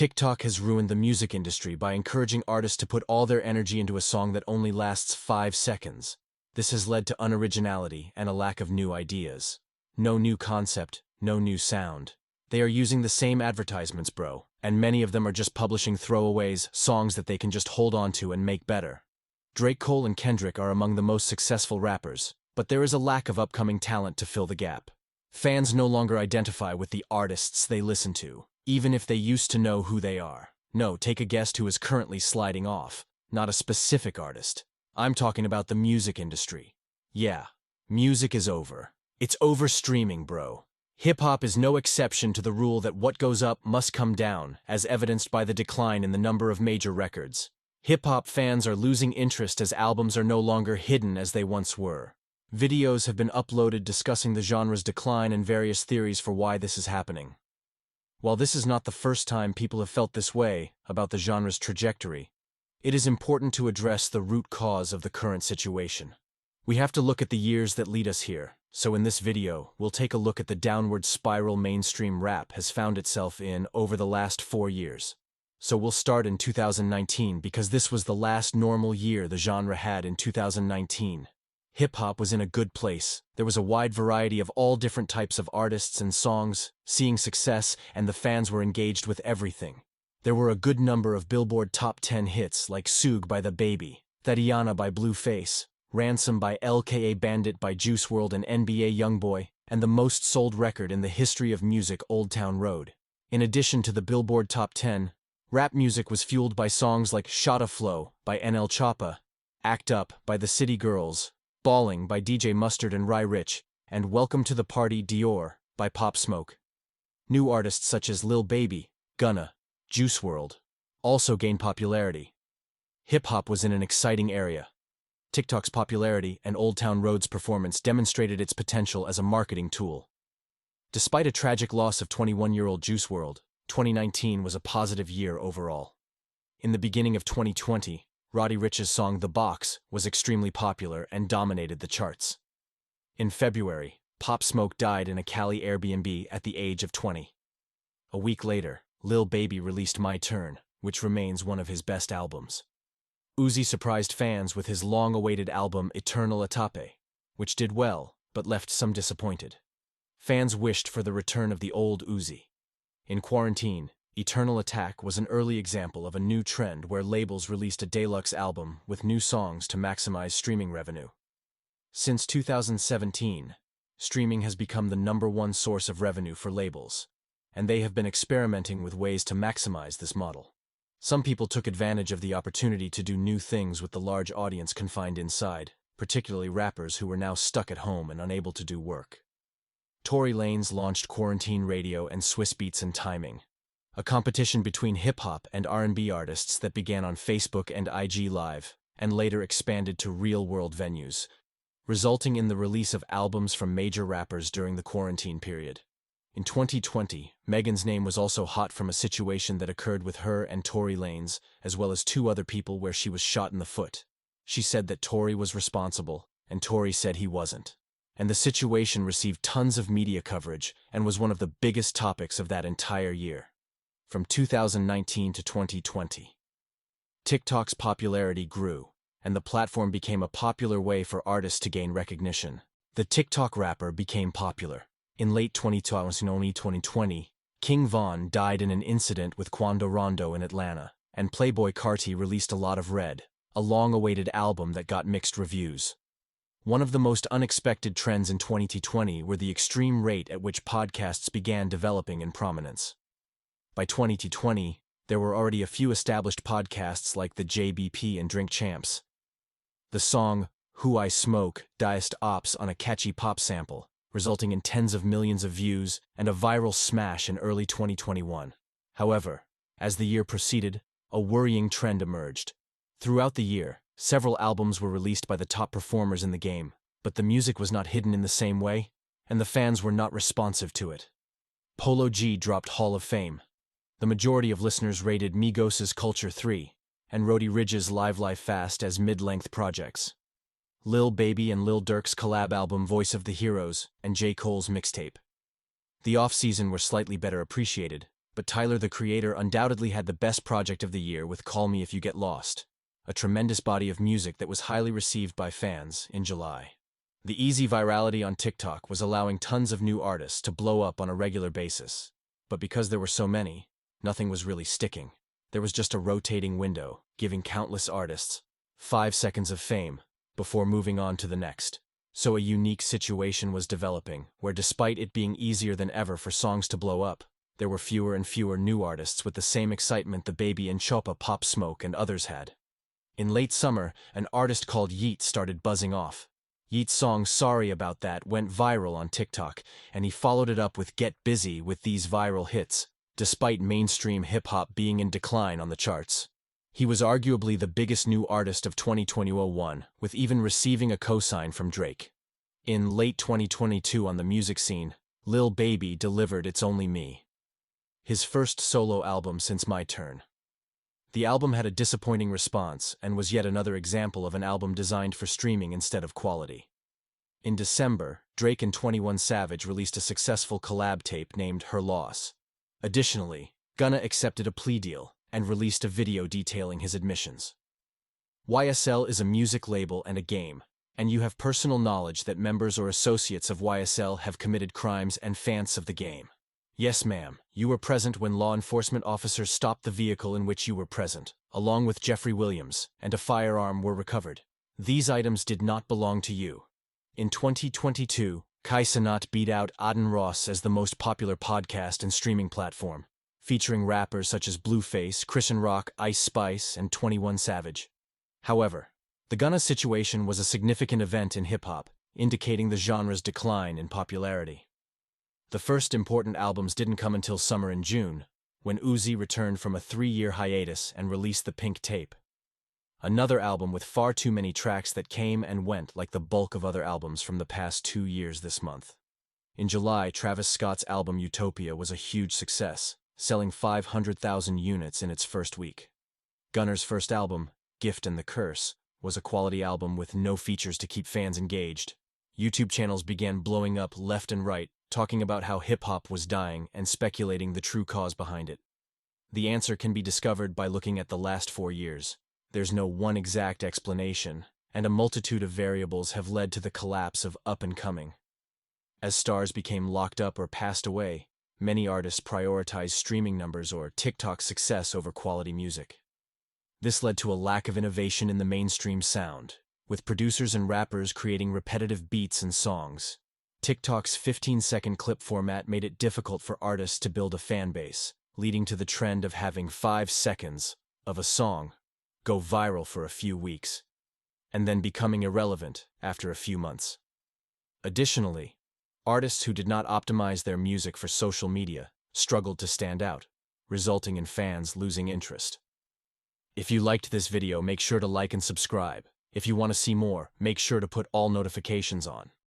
TikTok has ruined the music industry by encouraging artists to put all their energy into a song that only lasts 5 seconds. This has led to unoriginality and a lack of new ideas. No new concept, no new sound. They are using the same advertisements, bro, and many of them are just publishing throwaways, songs that they can just hold on to and make better. Drake, Cole, and Kendrick are among the most successful rappers, but there is a lack of upcoming talent to fill the gap. Fans no longer identify with the artists they listen to, even if they used to know who they are. No, take a guess who is currently sliding off. Not a specific artist. I'm talking about the music industry. Yeah, music is over. It's over streaming, bro. Hip-hop is no exception to the rule that what goes up must come down, as evidenced by the decline in the number of major records. Hip-hop fans are losing interest as albums are no longer hidden as they once were. Videos have been uploaded discussing the genre's decline and various theories for why this is happening. While this is not the first time people have felt this way about the genre's trajectory, it is important to address the root cause of the current situation. We have to look at the years that lead us here, so in this video, we'll take a look at the downward spiral mainstream rap has found itself in over the last 4 years. So we'll start in 2019 because this was the last normal year the genre had in 2019. Hip-hop was in a good place. There was a wide variety of all different types of artists and songs, seeing success, and the fans were engaged with everything. There were a good number of Billboard Top 10 hits like Soog by The Baby, Tatiana by Blueface, Ransom by LKA Bandit by Juice WRLD and NBA YoungBoy, and the most sold record in the history of music, Old Town Road. In addition to the Billboard Top 10, rap music was fueled by songs like Shotta Flow by NL Choppa, Act Up by the City Girls, Balling by DJ Mustard and Rye Rich, and Welcome to the Party Dior by Pop Smoke. New artists such as Lil Baby, Gunna, Juice WRLD also gained popularity. Hip-hop was in an exciting area. TikTok's popularity and Old Town Road's performance demonstrated its potential as a marketing tool. Despite a tragic loss of 21-year-old Juice WRLD, 2019 was a positive year overall. In the beginning of 2020, Roddy Ricch's song The Box was extremely popular and dominated the charts. In February, Pop Smoke died in a Cali Airbnb at the age of 20. A week later, Lil Baby released My Turn, which remains one of his best albums. Uzi surprised fans with his long-awaited album Eternal Atape, which did well, but left some disappointed. Fans wished for the return of the old Uzi. In quarantine, Eternal Attack was an early example of a new trend where labels released a deluxe album with new songs to maximize streaming revenue. Since 2017, streaming has become the #1 source of revenue for labels, and they have been experimenting with ways to maximize this model. Some people took advantage of the opportunity to do new things with the large audience confined inside, particularly rappers who were now stuck at home and unable to do work. Tory Lanez launched Quarantine Radio and Swiss Beats and Timing, a competition between hip-hop and R&B artists that began on Facebook and IG Live, and later expanded to real-world venues, resulting in the release of albums from major rappers during the quarantine period. In 2020, Megan's name was also hot from a situation that occurred with her and Tory Lanez, as well as 2 other people where she was shot in the foot. She said that Tory was responsible, and Tory said he wasn't. And the situation received tons of media coverage and was one of the biggest topics of that entire year. From 2019 to 2020. TikTok's popularity grew, and the platform became a popular way for artists to gain recognition. The TikTok rapper became popular. In late 2020, King Von died in an incident with Quando Rondo in Atlanta, and Playboi Carti released A Lot of Red, a long-awaited album that got mixed reviews. One of the most unexpected trends in 2020 were the extreme rate at which podcasts began developing in prominence. By 2020, there were already a few established podcasts like the JBP and Drink Champs. The song, Who I Smoke, diced ops on a catchy pop sample, resulting in tens of millions of views and a viral smash in early 2021. However, as the year proceeded, a worrying trend emerged. Throughout the year, several albums were released by the top performers in the game, but the music was not hidden in the same way, and the fans were not responsive to it. Polo G dropped Hall of Fame. The majority of listeners rated Migos' Culture 3, and Roddy Ricch's Live Life Fast as mid-length projects. Lil Baby and Lil Durk's collab album Voice of the Heroes, and J. Cole's mixtape. The off-season were slightly better appreciated, but Tyler, the Creator, undoubtedly had the best project of the year with Call Me If You Get Lost, a tremendous body of music that was highly received by fans in July. The easy virality on TikTok was allowing tons of new artists to blow up on a regular basis, but because there were so many, nothing was really sticking. There was just a rotating window, giving countless artists 5 seconds of fame before moving on to the next. So a unique situation was developing, where despite it being easier than ever for songs to blow up, there were fewer and fewer new artists with the same excitement the Baby and Chopa, Pop Smoke, and others had. In late summer, an artist called Yeet started buzzing off. Yeet's song Sorry About That went viral on TikTok, and he followed it up with Get Busy with these viral hits, despite mainstream hip-hop being in decline on the charts. He was arguably the biggest new artist of 2021, with even receiving a cosign from Drake. In late 2022 on the music scene, Lil Baby delivered It's Only Me, his first solo album since My Turn. The album had a disappointing response and was yet another example of an album designed for streaming instead of quality. In December, Drake and 21 Savage released a successful collab tape named Her Loss. Additionally, Gunna accepted a plea deal and released a video detailing his admissions. YSL is a music label and a game, and you have personal knowledge that members or associates of YSL have committed crimes and fans of the game. Yes, ma'am, you were present when law enforcement officers stopped the vehicle in which you were present, along with Jeffrey Williams, and a firearm were recovered. These items did not belong to you. In 2022, Kai Cenat beat out Aden Ross as the most popular podcast and streaming platform, featuring rappers such as Blueface, Christian Rock, Ice Spice, and 21 Savage. However, the Gunna situation was a significant event in hip-hop, indicating the genre's decline in popularity. The first important albums didn't come until summer in June, when Uzi returned from a 3-year hiatus and released the Pink Tape. Another album with far too many tracks that came and went like the bulk of other albums from the past 2 years this month. In July, Travis Scott's album Utopia was a huge success, selling 500,000 units in its first week. Gunna's first album, Gift and the Curse, was a quality album with no features to keep fans engaged. YouTube channels began blowing up left and right, talking about how hip-hop was dying and speculating the true cause behind it. The answer can be discovered by looking at the last 4 years. There's no one exact explanation, and a multitude of variables have led to the collapse of up-and-coming. As stars became locked up or passed away, many artists prioritized streaming numbers or TikTok success over quality music. This led to a lack of innovation in the mainstream sound, with producers and rappers creating repetitive beats and songs. TikTok's 15-second clip format made it difficult for artists to build a fan base, leading to the trend of having 5 seconds of a song go viral for a few weeks, and then becoming irrelevant after a few months. Additionally, artists who did not optimize their music for social media struggled to stand out, resulting in fans losing interest. If you liked this video, make sure to like and subscribe. If you want to see more, make sure to put all notifications on.